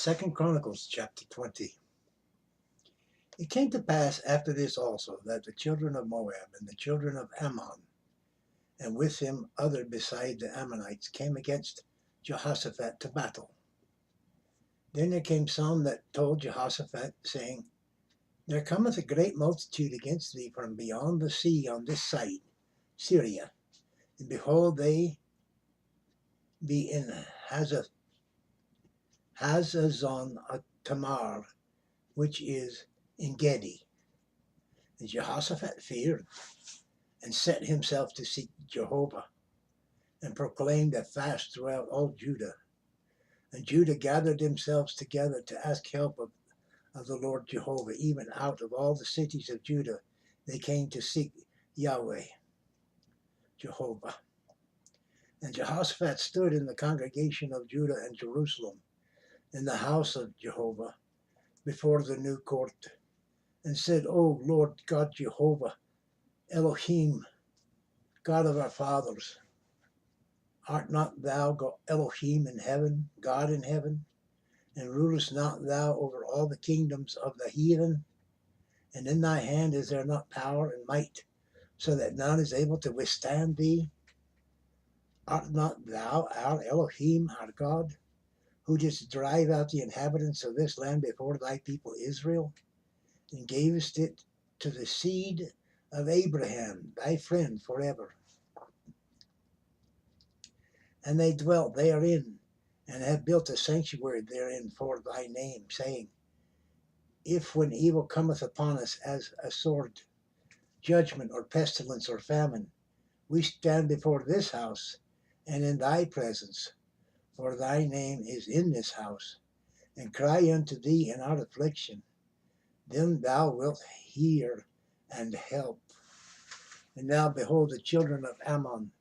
2 Chronicles chapter 20. It came to pass after this also that the children of Moab and the children of Ammon, and with him other beside the Ammonites, came against Jehoshaphat to battle. Then there came some that told Jehoshaphat, saying, There cometh a great multitude against thee from beyond the sea on this side, Syria. And behold, they be in Hazazon Tamar, which is En Gedi. And Jehoshaphat feared, and set himself to seek Jehovah, and proclaimed a fast throughout all Judah. And Judah gathered themselves together to ask help of the Lord Jehovah. Even out of all the cities of Judah they came to seek Yahweh, Jehovah. And Jehoshaphat stood in the congregation of Judah and Jerusalem, in the house of Jehovah, before the new court, and said, O Lord God Jehovah, Elohim, God of our fathers, art not thou Elohim in heaven, God in heaven? And rulest not thou over all the kingdoms of the heathen? And in thy hand is there not power and might, so that none is able to withstand thee? Art not thou our Elohim, our God, who didst drive out the inhabitants of this land before thy people Israel, and gavest it to the seed of Abraham, thy friend, forever? And they dwelt therein, and have built a sanctuary therein for thy name, saying, If when evil cometh upon us as a sword, judgment, or pestilence, or famine, we stand before this house, and in thy presence, for thy name is in this house, and cry unto thee in our affliction, then thou wilt hear and help. And now behold, the children of Ammon,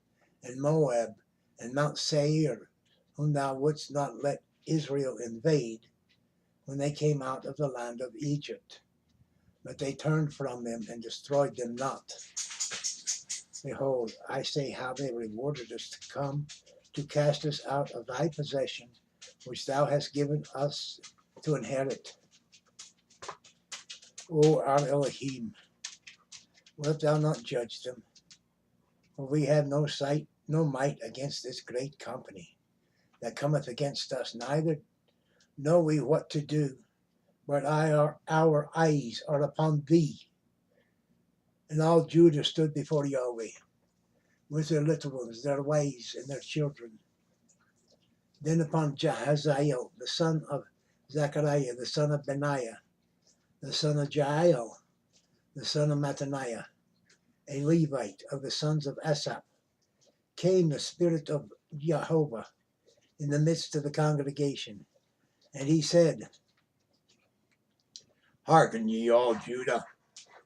and Moab, and Mount Seir, whom thou wouldst not let Israel invade, when they came out of the land of Egypt. But they turned from them and destroyed them not. Behold, I say how they rewarded us to come to cast us out of thy possession, which thou hast given us to inherit. O our Elohim, wilt thou not judge them? For we have no might against this great company that cometh against us, neither know we what to do, but our eyes are upon thee. And all Judah stood before Yahweh, with their little ones, their wives, and their children. Then upon Jahaziel, the son of Zechariah, the son of Benaiah, the son of Jael, the son of Mattaniah, a Levite of the sons of Asaph, came the Spirit of Jehovah in the midst of the congregation. And he said, Hearken ye all Judah,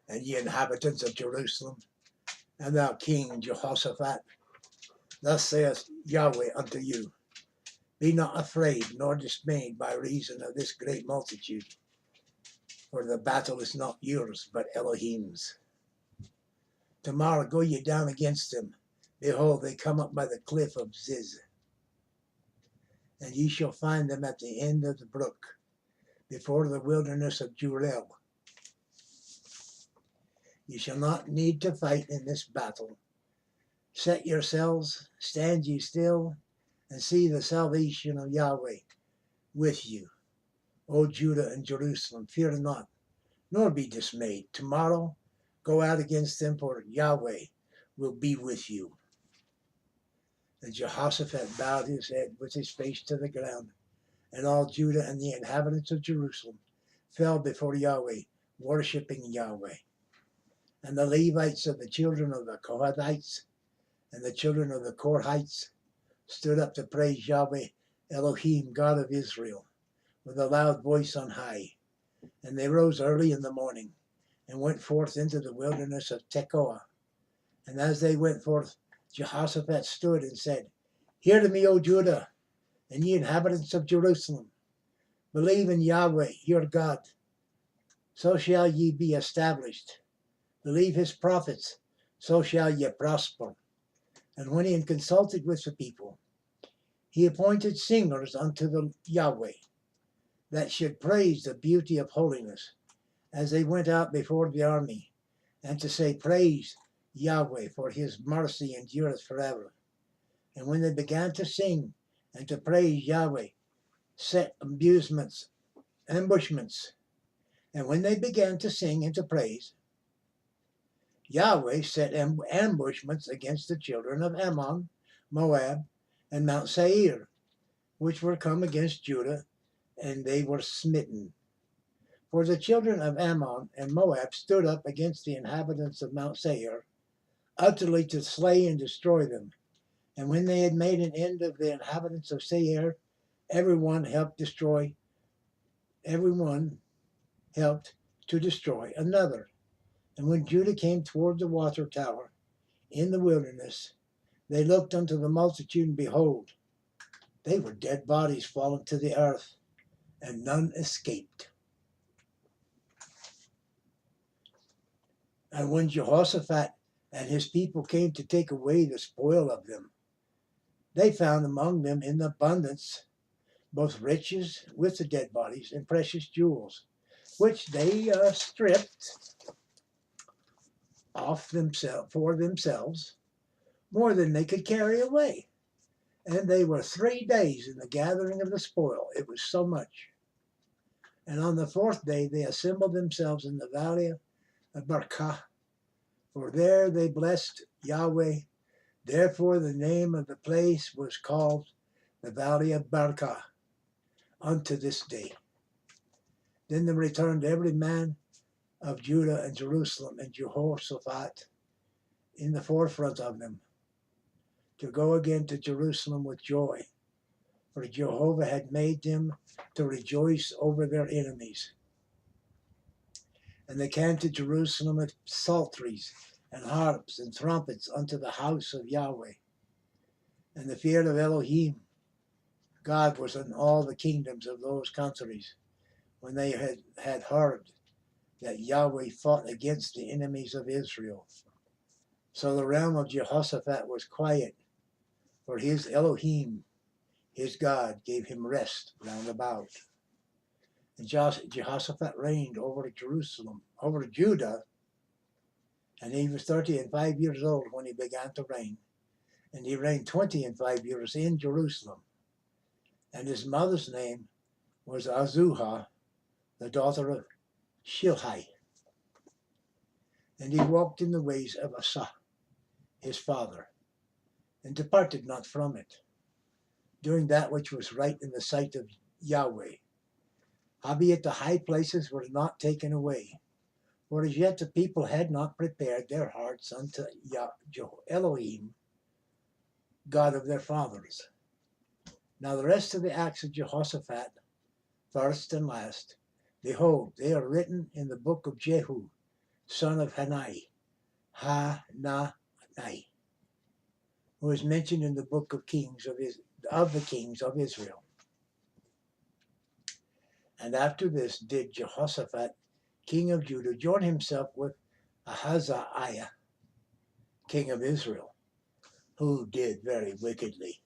and ye inhabitants of Jerusalem, and thou King Jehoshaphat. Thus saith Yahweh unto you, Be not afraid nor dismayed by reason of this great multitude, for the battle is not yours, but Elohim's. Tomorrow go ye down against them. Behold, they come up by the cliff of Ziz. And ye shall find them at the end of the brook, before the wilderness of Jurel. Ye shall not need to fight in this battle. Set yourselves, stand ye still, and see the salvation of Yahweh with you. O Judah and Jerusalem, fear not, nor be dismayed. Tomorrow go out against them, for Yahweh will be with you. And Jehoshaphat bowed his head with his face to the ground, and all Judah and the inhabitants of Jerusalem fell before Yahweh, worshiping Yahweh. And the Levites of the children of the Kohathites and the children of the Korhites stood up to praise Yahweh, Elohim, God of Israel, with a loud voice on high. And they rose early in the morning and went forth into the wilderness of Tekoa. And as they went forth, Jehoshaphat stood and said, Hear to me, O Judah, and ye inhabitants of Jerusalem. Believe in Yahweh, your God, so shall ye be established. Believe his prophets, so shall ye prosper. And when he had consulted with the people, he appointed singers unto the Yahweh. that should praise the beauty of holiness as they went out before the army, and to say, Praise Yahweh, for his mercy endureth forever. And when they began to sing and to praise Yahweh, set ambushments. And when they began to sing and to praise, Yahweh set ambushments against the children of Ammon, Moab, and Mount Seir, which were come against Judah, and they were smitten. For the children of Ammon and Moab stood up against the inhabitants of Mount Seir, utterly to slay and destroy them. And when they had made an end of the inhabitants of Seir, everyone helped to destroy another. And when Judah came toward the water tower in the wilderness, they looked unto the multitude, and behold, they were dead bodies fallen to the earth, and none escaped. And when Jehoshaphat and his people came to take away the spoil of them, they found among them in abundance both riches with the dead bodies and precious jewels, which they stripped off for themselves, more than they could carry away. And they were 3 days in the gathering of the spoil. It was so much. And on the 4th day they assembled themselves in the valley of Barkah, for there they blessed Yahweh. Therefore the name of the place was called the Valley of Barkah unto this day. Then they returned every man of Judah and Jerusalem, and Jehoshaphat in the forefront of them, to go again to Jerusalem with joy, for Jehovah had made them to rejoice over their enemies. And they came to Jerusalem with psalteries and harps and trumpets unto the house of Yahweh. And the fear of Elohim, God, was in all the kingdoms of those countries, when they had heard that Yahweh fought against the enemies of Israel. So the realm of Jehoshaphat was quiet, for his Elohim, his God, gave him rest round about. And Jehoshaphat reigned over Judah, and he was 35 years old when he began to reign. And he reigned 25 years in Jerusalem. And his mother's name was Azuha, the daughter of Shilhi. And he walked in the ways of Asa, his father, and departed not from it, doing that which was right in the sight of Yahweh. Howbeit the high places were not taken away, for as yet the people had not prepared their hearts unto Elohim, God of their fathers. Now the rest of the acts of Jehoshaphat, first and last, behold, they are written in the book of Jehu, son of Hanai, who is mentioned in the book of Kings of the kings of Israel. And after this did Jehoshaphat, king of Judah, join himself with Ahaziah, king of Israel, who did very wickedly.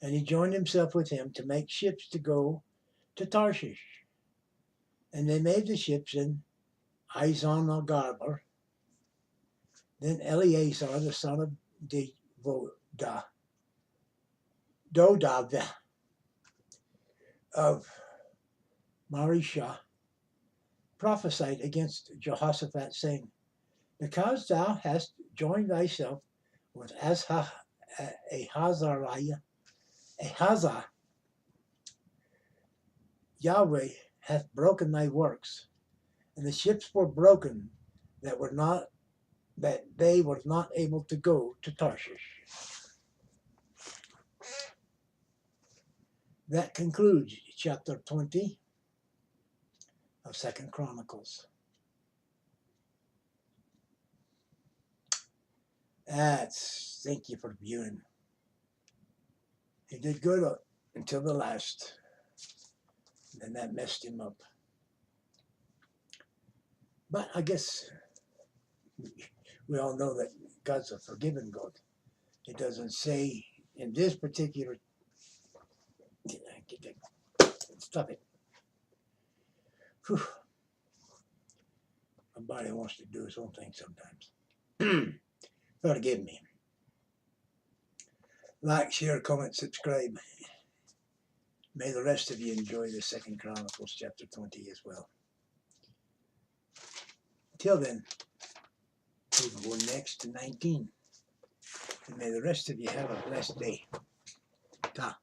And he joined himself with him to make ships to go to Tarshish. And they made the ships in Izon-Garber. Then Eleazar, the son of Dodav of Marishah, prophesied against Jehoshaphat, saying, Because thou hast joined thyself with Ahazah, Yahweh hath broken thy works, and the ships were broken that they were not able to go to Tarshish. That concludes chapter 20 of 2 Chronicles. Thank you for viewing. He did good until the last. Then that messed him up. But I guess we all know that God's a forgiving God. It doesn't say in this particular Stop it. Whew. My body wants to do its own thing sometimes. Forgive me. Like, share, comment, subscribe. May the rest of you enjoy the 2nd Chronicles chapter 20 as well. Till then, we'll go next to 19. And may the rest of you have a blessed day. Ta.